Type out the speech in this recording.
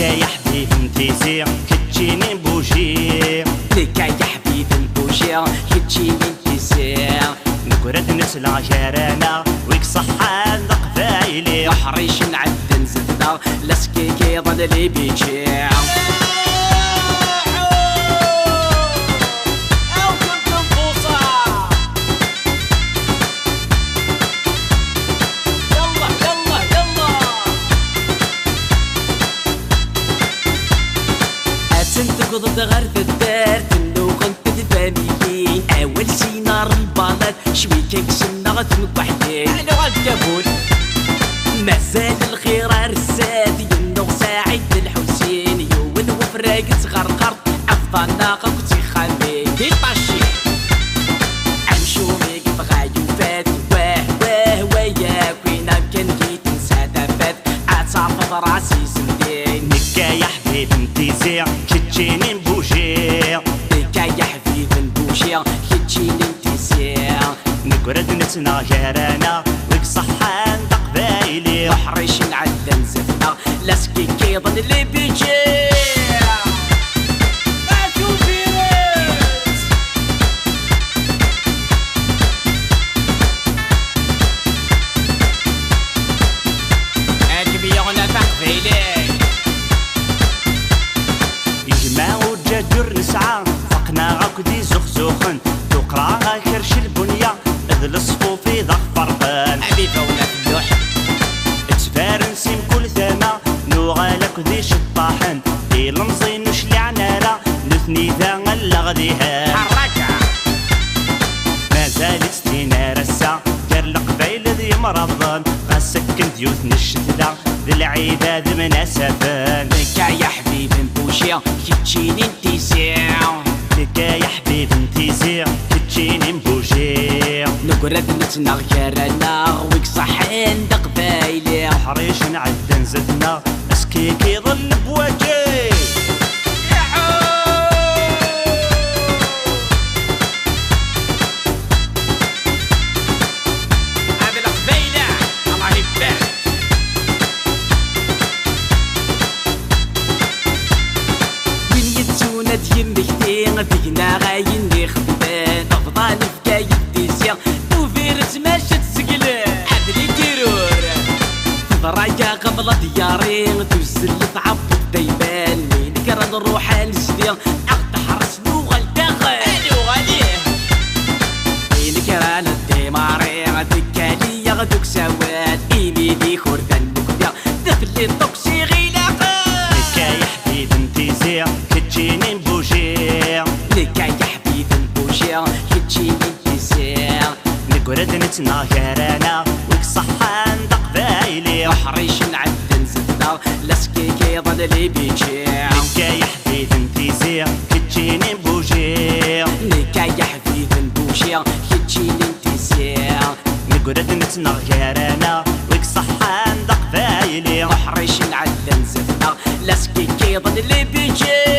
لك يا حبيب انتيزي كتجيني بوجي، لك يا حبيب البوجي كتجيني انتيزي، نقرد نسلع جارانا ويك صحة لقبايلي، وحريش نعد نزفنا لسكيكي ظل لي بيجي. تقضي غرف الدار تنو كنت تفانيين اول شي نار البلد شوي كيك شنا تمك وحدين انا غالكابول مازال الخير رساد ينو سعيد الحسين يون وفراق تغرقر افضل ناقه كنتي خامي كي طاشي امشو ميك بغايو فات واه واه وياك وين كان كي تنسى دابات عتعرف راسي زمدين. لك يا حبيب انتيزي كتجيني بوجي، لك يا حبيب نبوجي كتجيني انتيزي، نقرد نتنا جارانا ويك صحة لقبايلي، وحريش نعد نزفنا لسكيكي ظل اللي بيجي. يجمعوا الجدر نسعى فقنا غاكدي زخزوخن تقرا كرش البنية اذ الصفوفي ضغ فرقان حبيبة ولا فلوح تفارنسي كل ثما نوغالك ذي شطاحن دي المزين وشلي عنارة نثني ذا اللغديها حركة ما زالت ستينا رسا دار القبايل ذي مرضان غاسكن ديوث الشتلا ذي العيدة ذي مناسبان. لك يا حبيب نبوجي كتجيني انتيزي، لك يا حبيب انتيزي كتجيني بوجي، نقرد نتنا غيرنا ويك صحين دقبايلي، حريش نعد نزدنا اسكيكي ظل بوجي. يمكتين فينا غاين لي خدبان افضل فكاية ديزيا وفيرت ماشي تسقلان عدلي كيرور فضرايا قبل ديارين تزل تعبط ديبان مين كرا نروح نسدي اخد حرس لغة الداخل لغة ليه مين كرا نديمارين دكالي يغدوك سواد ايمي لي خردان بكبيا دفلي الطوكسي غيلاقا. لك يا حبيب انتيزي كتجيني بوجي، لك يا حبيب البوجي كتجيني انتيزي، نقرد نتنا جارانا ويك صحة لقبايلي، وحريش نعد نزفنا لسكيكي ظل لي بيجي. لك يا حبيب انتيزي كتجيني بوجي، لك يا حبيب نبوجي كتجيني انتيزي، نقرد نتنا جارانا ويك صحة لقبايلي، وحريش نعد نزفنا لسكيكي ظل لي بيجي.